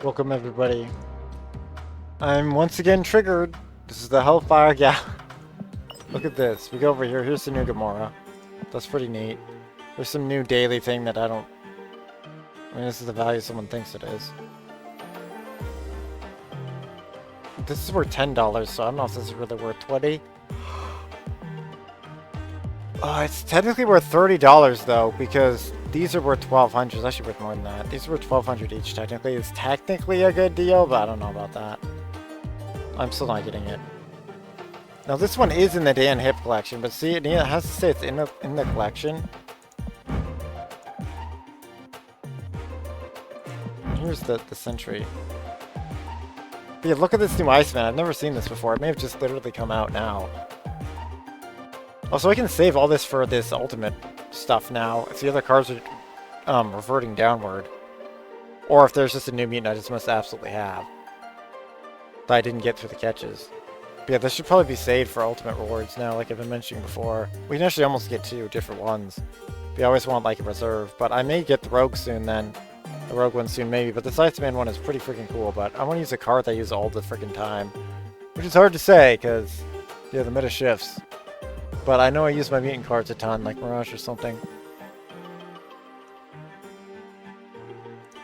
Welcome everybody. I'm once again triggered. This is the Hellfire Gal. Look at this. We go over here. Here's the new Gamora. That's pretty neat. There's some new daily thing that I mean, this is the value someone thinks it is. This is worth $10, so I don't know if this is really worth $20. It's technically worth $30 though, because these are worth $1,200. It's actually worth more than that. These are worth $1,200 each technically. It's technically a good deal, but I don't know about that. I'm still not getting it. Now this one is in the Dan Hip collection, but see, it has to say it's in the collection. Here's the Sentry. But yeah, look at this new Iceman. I've never seen this before. It may have just literally come out now. Also, I can save all this for this ultimate stuff now if the other cards are reverting downward. Or if there's just a new mutant I just must absolutely have that I didn't get through the catches. But yeah, this should probably be saved for ultimate rewards now, like I've been mentioning before. We can actually almost get two different ones. We always want like a reserve, but I may get the Rogue soon then. The Rogue one soon maybe, but the Iceman one is pretty freaking cool, but I want to use a card that I use all the freaking time. Which is hard to say, because, yeah, the meta shifts. But I know I use my mutant cards a ton, like Mirage or something.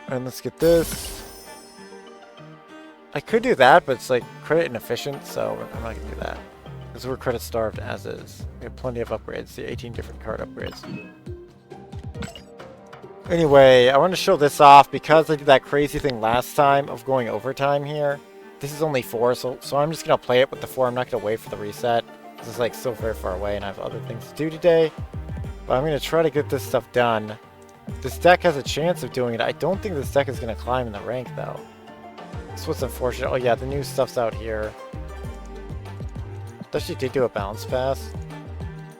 And let's get this. I could do that, but it's like credit inefficient, so I'm not gonna do that. Because we're credit starved as is. We have plenty of upgrades, the 18 different card upgrades. Anyway, I want to show this off because I did that crazy thing last time of going overtime here. This is only 4, so I'm just gonna play it with the 4. I'm not gonna wait for the reset. This is like so very far away and I have other things to do today. But I'm going to try to get this stuff done. This deck has a chance of doing it. I don't think this deck is going to climb in the rank though. That's what's unfortunate. Oh yeah, the new stuff's out here. Actually did do a balance pass.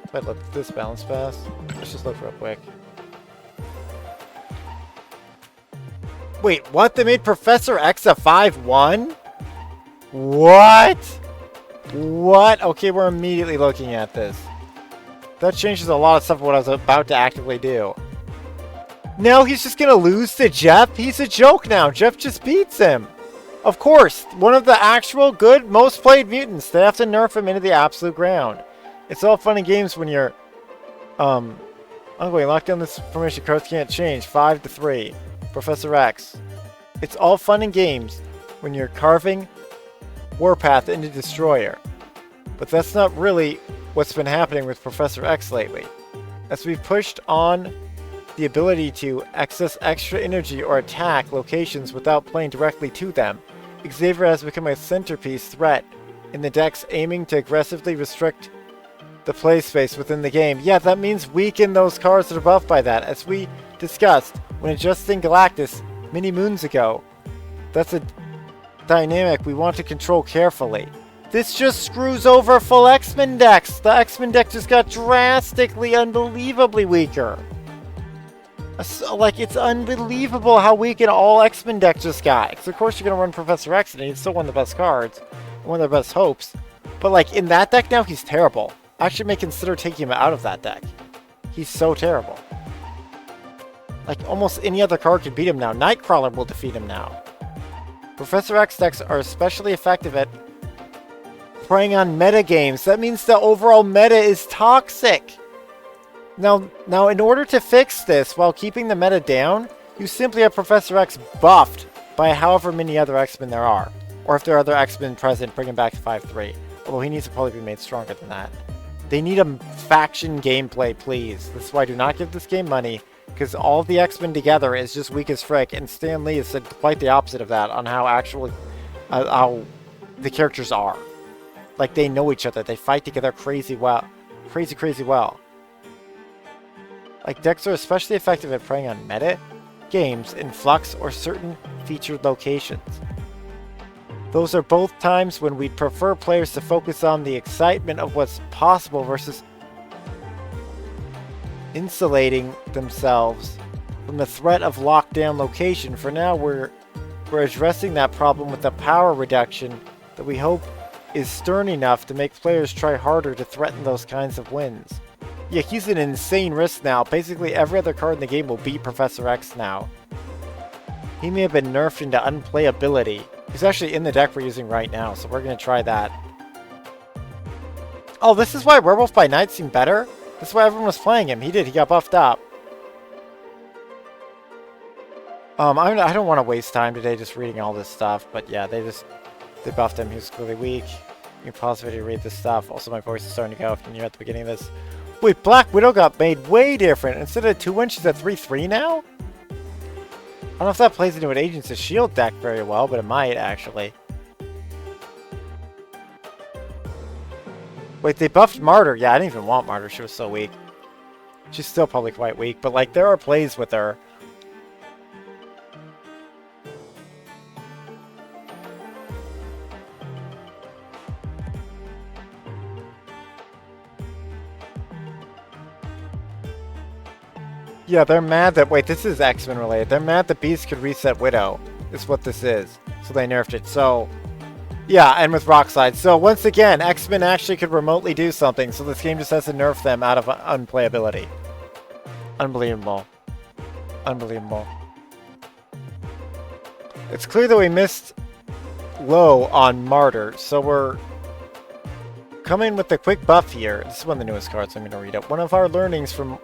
If I look at this balance pass. Let's just look real quick. Wait, what? They made Professor X a 5/1? What? What? Okay, we're immediately looking at this. That changes a lot of stuff what I was about to actively do. Now he's just gonna lose to Jeff? He's a joke now. Jeff just beats him. Of course, one of the actual good, most played mutants. They have to nerf him into the absolute ground. It's all fun and games when you're... I'm going to lock down this formation. Cards can't change. 5-3. Professor X. It's all fun and games when you're carving Warpath into Destroyer. But that's not really what's been happening with Professor X lately. As we've pushed on the ability to access extra energy or attack locations without playing directly to them, Xavier has become a centerpiece threat in the decks aiming to aggressively restrict the play space within the game. Yeah, that means weaken those cards that are buffed by that. As we discussed when adjusting Galactus many moons ago, that's a dynamic we want to control carefully. This just screws over full Xmen decks. The Xmen deck just got drastically, unbelievably weaker. Like, it's unbelievable how weak an all Xmen deck just got. Because of course you're going to run Professor X and he's still one of the best cards. One of their best hopes. But like, in that deck now, he's terrible. I actually may consider taking him out of that deck. He's so terrible. Like, almost any other card could beat him now. Nightcrawler will defeat him now. Professor X decks are especially effective at preying on meta games. That means the overall meta is toxic. Now, in order to fix this while keeping the meta down, you simply have Professor X buffed by however many other X-Men there are. Or if there are other X-Men present, bring him back to 5-3. Although he needs to probably be made stronger than that. They need a faction gameplay, please. This is why I do not give this game money. Because all the X-Men together is just weak as frick, and Stan Lee has said quite the opposite of that on how actually, how the characters are. Like, they know each other, they fight together crazy well. Crazy well. Like, decks are especially effective at preying on meta games in flux or certain featured locations. Those are both times when we'd prefer players to focus on the excitement of what's possible versus insulating themselves from the threat of lockdown location. For now, we're addressing that problem with a power reduction that we hope is stern enough to make players try harder to threaten those kinds of wins. Yeah, he's an insane risk now. Basically, every other card in the game will beat Professor X now. He may have been nerfed into unplayability. He's actually in the deck we're using right now, so we're going to try that. Oh, this is why Werewolf by Night seemed better? This is why everyone was playing him. He got buffed up. I don't want to waste time today just reading all this stuff, but yeah, they buffed him. He was clearly weak. You can pause the video to read this stuff. Also, my voice is starting to go if you're at the beginning of this. Wait, Black Widow got made way different. Instead of 2-1, she's at 3-3 now? I don't know if that plays into an Agents of S.H.I.E.L.D. deck very well, but it might, actually. Wait, they buffed Martyr. Yeah, I didn't even want Martyr. She was so weak. She's still probably quite weak, but, like, there are plays with her. Yeah, they're mad that... Wait, this is Xmen related. They're mad that Beast could reset Widow. Is what this is. So they nerfed it. So... Yeah, and with Rockslide. So once again, Xmen actually could remotely do something. So this game just has to nerf them out of unplayability. Unbelievable. Unbelievable. It's clear that we missed low on Martyr. So we're... coming with a quick buff here. This is one of the newest cards I'm going to read out. One of our learnings from...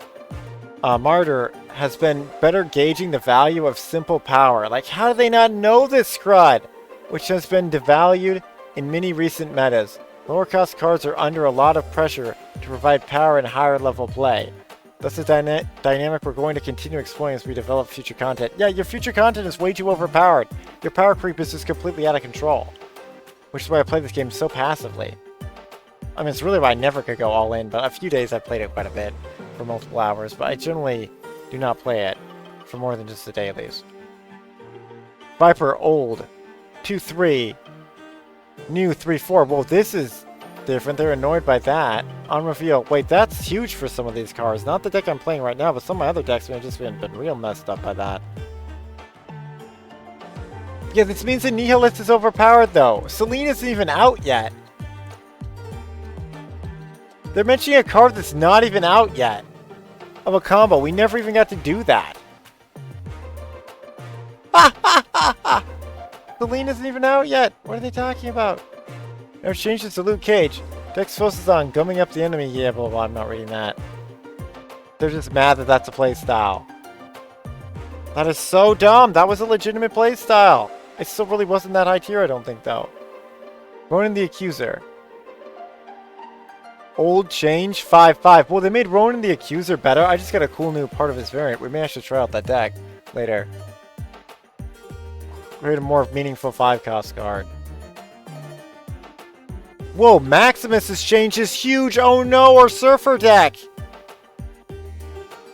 Martyr has been better gauging the value of simple power. Like, how do they not know this crud? Which has been devalued in many recent metas. Lower cost cards are under a lot of pressure to provide power in higher level play. That's a dynamic we're going to continue exploring as we develop future content. Yeah, your future content is way too overpowered. Your power creep is just completely out of control. Which is why I play this game so passively. I mean, it's really why I never could go all in, but a few days I played it quite a bit. For multiple hours, but I generally do not play it for more than just the dailies. Viper old 2-3 new 3-4. Well, this is different. They're annoyed by that. On reveal. Wait, that's huge for some of these cards. Not the deck I'm playing right now, but some of my other decks may have just been real messed up by that. Yeah, this means the Nihilist is overpowered though. Selene isn't even out yet. They're mentioning a card that's not even out yet. Of a combo. We never even got to do that. Selene isn't even out yet. What are they talking about? No changes to Luke Cage. Dex focuses on gumming up the enemy. Yeah, blah, blah, I'm not reading that. They're just mad that that's a playstyle. That is so dumb. That was a legitimate playstyle. It still really wasn't that high tier, I don't think, though. Ronan the Accuser. Old change 5-5. Well, they made Ronan the Accuser better. I just got a cool new part of his variant. We may actually try out that deck later. Create a more meaningful 5-cost card. Whoa, Maximus has changed his huge oh no or Surfer deck.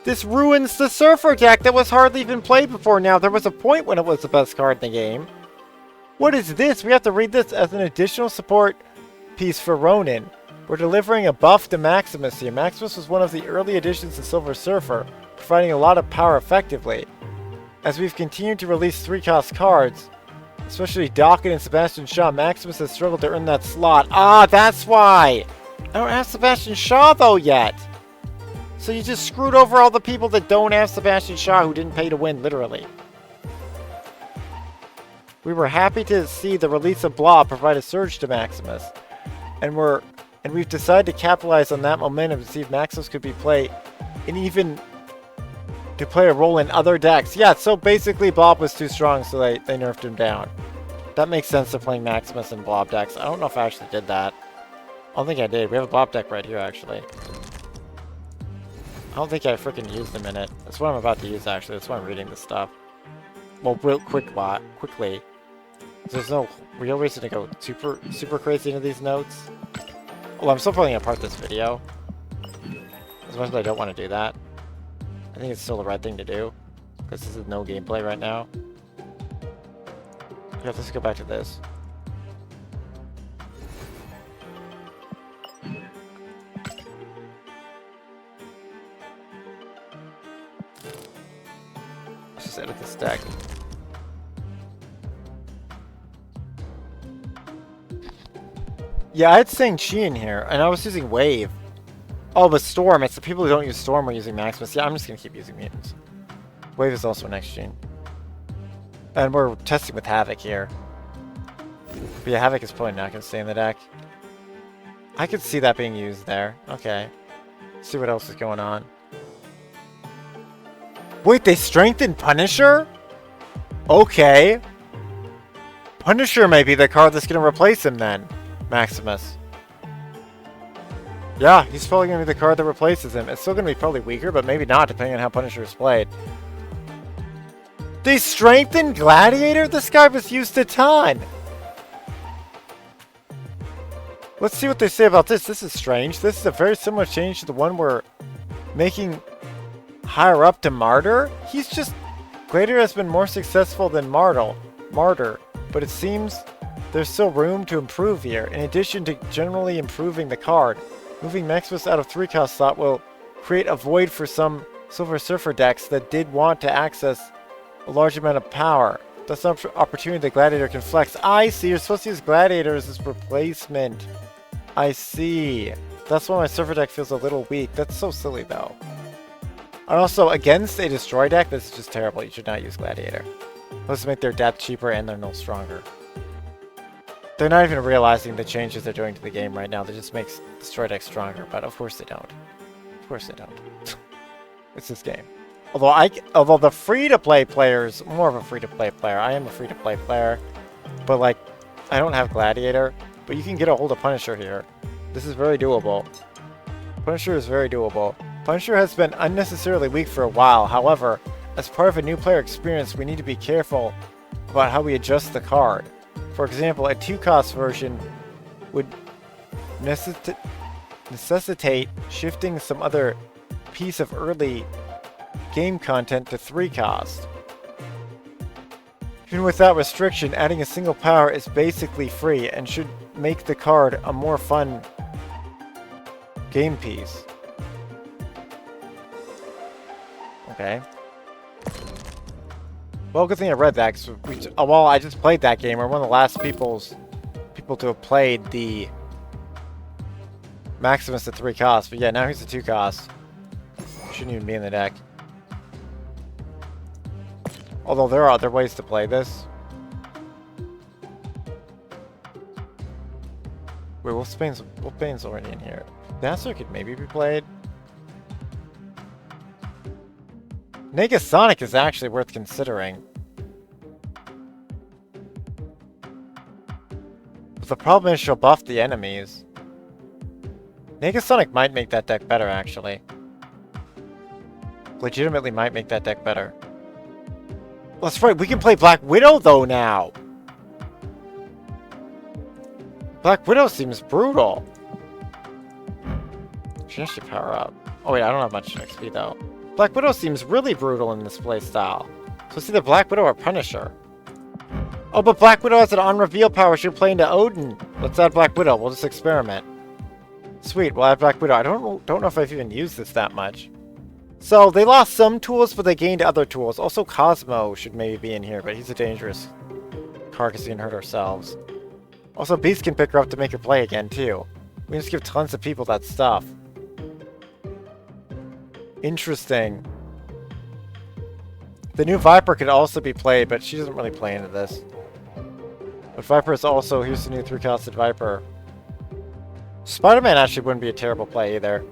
This ruins the Surfer deck that was hardly even played before now. There was a point when it was the best card in the game. What is this? We have to read this as an additional support piece for Ronan. We're delivering a buff to Maximus here. Maximus was one of the early additions to Silver Surfer, providing a lot of power effectively. As we've continued to release 3-cost cards, especially Docket and Sebastian Shaw, Maximus has struggled to earn that slot. Ah, that's why! I don't have Sebastian Shaw though yet! So you just screwed over all the people that don't have Sebastian Shaw who didn't pay to win, literally. We were happy to see the release of Blob provide a surge to Maximus. And we've decided to capitalize on that momentum to see if Maximus could be played and even to play a role in other decks. Yeah, so basically Blob was too strong, so they nerfed him down. That makes sense to playing Maximus in Blob decks. I don't know if I actually did that. I don't think I did. We have a Blob deck right here, actually. I don't think I freaking used them in it. That's what I'm about to use, actually. That's why I'm reading this stuff. Well, real quickly. There's no real reason to go super crazy into these notes. Well, I'm still pulling apart this video. As much as I don't want to do that. I think it's still the right thing to do. Because this is no gameplay right now. Yeah, let's go back to this. Let's just edit this deck. Yeah, I had Shang-Chi in here, and I was using Wave. Oh, but Storm. It's the people who don't use Storm who are using Maximus. Yeah, I'm just going to keep using Mutants. Wave is also an X-Gene. And we're testing with Havok here. But yeah, Havok is probably not going to stay in the deck. I could see that being used there. Okay. Let's see what else is going on. Wait, they strengthened Punisher? Okay. Punisher may be the card that's going to replace him then. Maximus. Yeah, he's probably going to be the card that replaces him. It's still going to be probably weaker, but maybe not, depending on how Punisher is played. They strengthened Gladiator? This guy was used a ton. Let's see what they say about this. This is strange. This is a very similar change to the one we're making higher up to Martyr. He's just... Gladiator has been more successful than Martyr, but it seems there's still room to improve here. In addition to generally improving the card, moving Maximus out of 3-cost slot will create a void for some Silver Surfer decks that did want to access a large amount of power. That's an opportunity the Gladiator can flex. I see, you're supposed to use Gladiator as his replacement. I see. That's why my Surfer deck feels a little weak. That's so silly though. And also, against a Destroy deck, this is just terrible. You should not use Gladiator. Let's make their death cheaper and they're no stronger. They're not even realizing the changes they're doing to the game right now. That just makes Destroy deck stronger, but of course they don't. Of course they don't. It's this game. Although the free-to-play player's more of a free-to-play player. I am a free-to-play player, but like, I don't have Gladiator, but you can get a hold of Punisher here. This is very doable. Punisher is very doable. Punisher has been unnecessarily weak for a while. However, as part of a new player experience, we need to be careful about how we adjust the card. For example, a 2-cost version would necessitate shifting some other piece of early game content to 3-cost. Even without restriction, adding a single power is basically free and should make the card a more fun game piece. Okay. Well, good thing I read that, because well, I just played that game. We're one of the last people to have played the Maximus at 3-cost. But yeah, now he's a 2-cost. Shouldn't even be in the deck. Although there are other ways to play this. Wait, Wolfbane's already in here. Dazzler could maybe be played. Negasonic is actually worth considering. But the problem is she'll buff the enemies. Negasonic might make that deck better, actually. Legitimately might make that deck better. That's right, we can play Black Widow, though, now! Black Widow seems brutal. She has to power up. Oh wait, I don't have much XP, though. Black Widow seems really brutal in this playstyle. So it's either Black Widow or Punisher. Oh, but Black Widow has an on-reveal power. She'll play into Odin. Let's add Black Widow. We'll just experiment. Sweet, we'll add Black Widow. I don't know if I've even used this that much. So, they lost some tools, but they gained other tools. Also, Cosmo should maybe be in here, but he's a dangerous card because he can hurt ourselves. Also, Beast can pick her up to make her play again, too. We can just give tons of people that stuff. Interesting. The new Viper could also be played, but she doesn't really play into this. But Viper is also, here's the new 3-costed Viper. Spider-Man actually wouldn't be a terrible play either.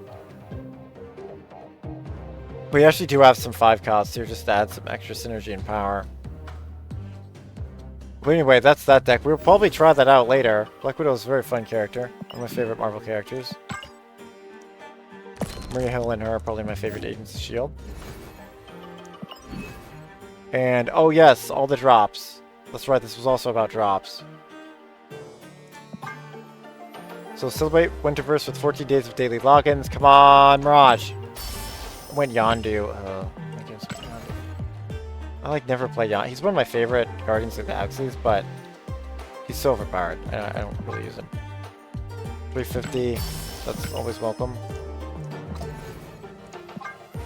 We actually do have some 5-costs here just to add some extra synergy and power. But anyway, that's that deck. We'll probably try that out later. Black Widow is a very fun character. One of my favorite Marvel characters. Maria Hill and her are probably my favorite Agents of S.H.I.E.L.D. And, oh yes, all the drops. That's right, this was also about drops. So celebrate Winterverse with 14 days of daily logins. Come on, Mirage. I went Yondu. I like never play Yondu. He's one of my favorite Guardians of the Galaxies, but he's so overpowered. I don't really use him. 350. That's always welcome.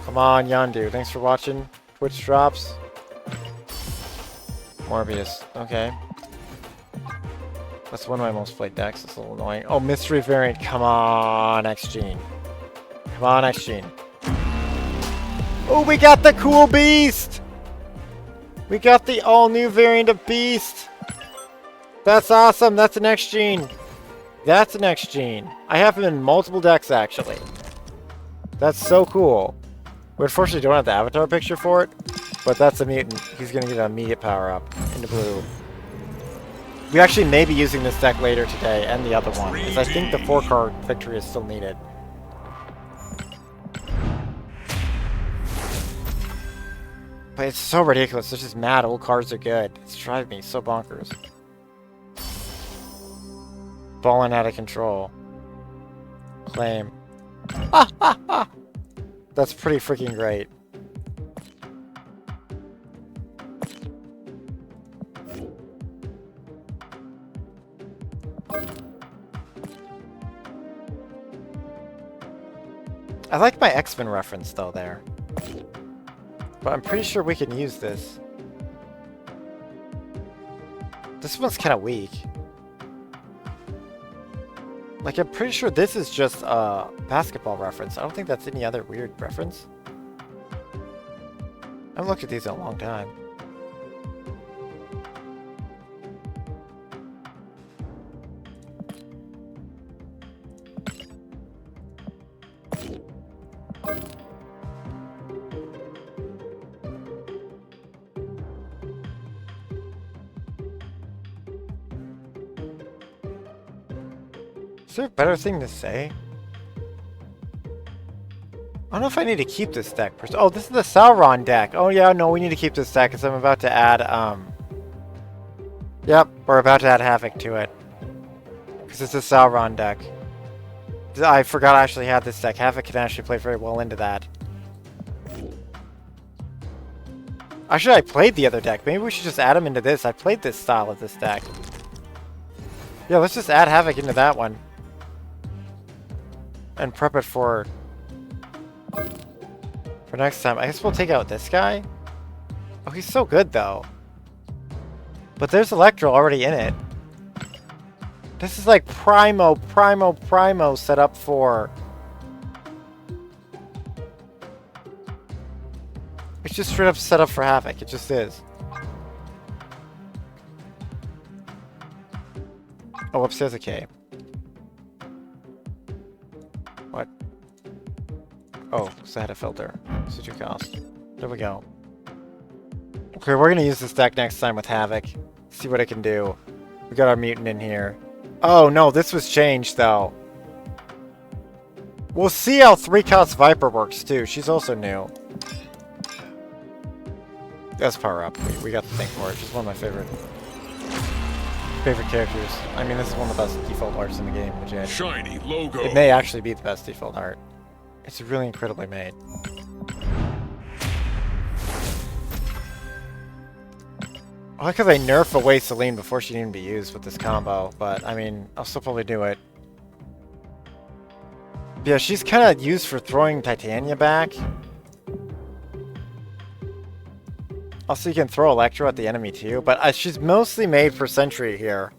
Come on, Yondu. Thanks for watching. Twitch drops. Morbius. Okay. That's one of my most played decks. It's a little annoying. Oh, mystery variant. Come on, XGene. Come on, XGene. Oh, we got the cool beast! We got the all-new variant of Beast! That's awesome! That's an Xgene! That's an Xgene. I have him in multiple decks, actually. That's so cool. We unfortunately don't have the avatar picture for it, but that's a mutant. He's going to get an immediate power-up into blue. We actually may be using this deck later today, and the other one, because I think the 4-card victory is still needed. But it's so ridiculous. It's just mad old cards are good. It's driving me so bonkers. Balling out of control. Claim. Ha ha ha! That's pretty freaking great. I like my Xmen reference though there. But I'm pretty sure we can use this. This one's kind of weak. Like, I'm pretty sure this is just a basketball reference. I don't think that's any other weird reference. I haven't looked at these in a long time. Is there a better thing to say? I don't know if I need to keep this deck. Oh, this is the Sauron deck. Oh yeah, no, we need to keep this deck because I'm about to add, Yep, we're about to add Havok to it. Because it's a Sauron deck. I forgot I actually had this deck. Havok can actually play very well into that. Actually, I played the other deck. Maybe we should just add him into this. I played this style of this deck. Yeah, let's just add Havok into that one. And prep it for next time. I guess we'll take out this guy. Oh, he's so good, though. But there's Electro already in it. This is like primo set up for... It's just straight up set up for Havok. It just is. Oh, upstairs, okay. What? Oh, because I had a filter. Such a cost. There we go. Okay, we're going to use this deck next time with Havok. See what it can do. We got our mutant in here. Oh, no, this was changed, though. We'll see how 3-cost Viper works, too. She's also new. That's power up. We got the thing for it. She's one of my favorite characters. I mean, this is one of the best default arts in the game, legit. Shiny logo. It may actually be the best default art. It's really incredibly made. I like how they nerf away Selene before she can even be used with this combo, but I mean, I'll still probably do it. But yeah, she's kind of used for throwing Titania back. Also, you can throw Electro at the enemy too, but she's mostly made for Sentry here.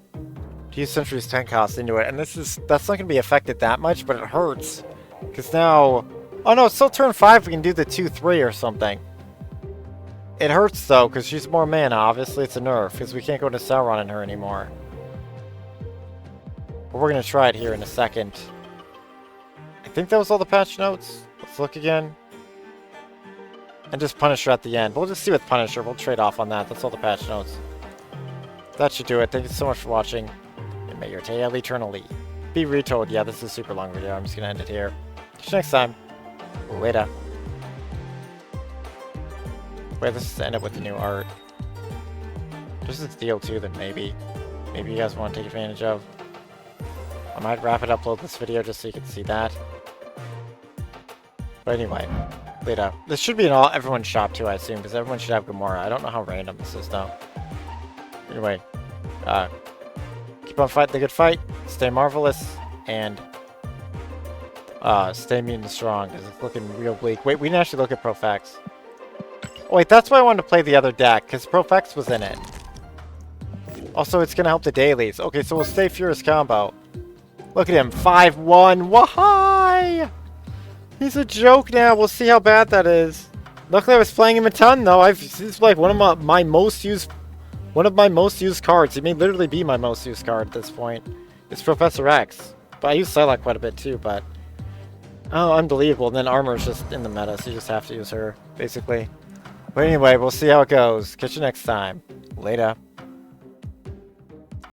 To use Sentry's 10 cost into it, and that's not going to be affected that much, but it hurts. Because now... Oh no, it's still turn 5, we can do the 2-3 or something. It hurts though, because she's more mana. Obviously it's a nerf, because we can't go to Sauron in her anymore. But we're going to try it here in a second. I think that was all the patch notes. Let's look again. And just Punisher at the end. We'll just see with Punisher. We'll trade off on that. That's all the patch notes. That should do it. Thank you so much for watching. And may your tale eternally be retold. Yeah, this is a super long video. I'm just going to end it here. Catch you next time. Later. Wait, let's just end up with the new art. There's this deal too that maybe you guys want to take advantage of. I might rapid upload this video just so you can see that. But anyway. Later. This should be in everyone's shop too, I assume, because everyone should have Gamora. I don't know how random this is though. Anyway, keep on fighting the good fight, stay marvelous, and stay mutant strong, because it's looking real bleak. Wait, we didn't actually look at Prof. Oh wait, that's why I wanted to play the other deck, because Prof. was in it. Also, it's going to help the dailies. Okay, so we'll stay Furious combo. Look at him, 5-1, why? He's a joke now. We'll see how bad that is. Luckily, I was playing him a ton though. This is like one of my most used cards. He may literally be my most used card at this point. It's Professor X, but I use Psylocke quite a bit too. But oh, unbelievable! And then Armor is just in the meta, so you just have to use her basically. But anyway, we'll see how it goes. Catch you next time. Later.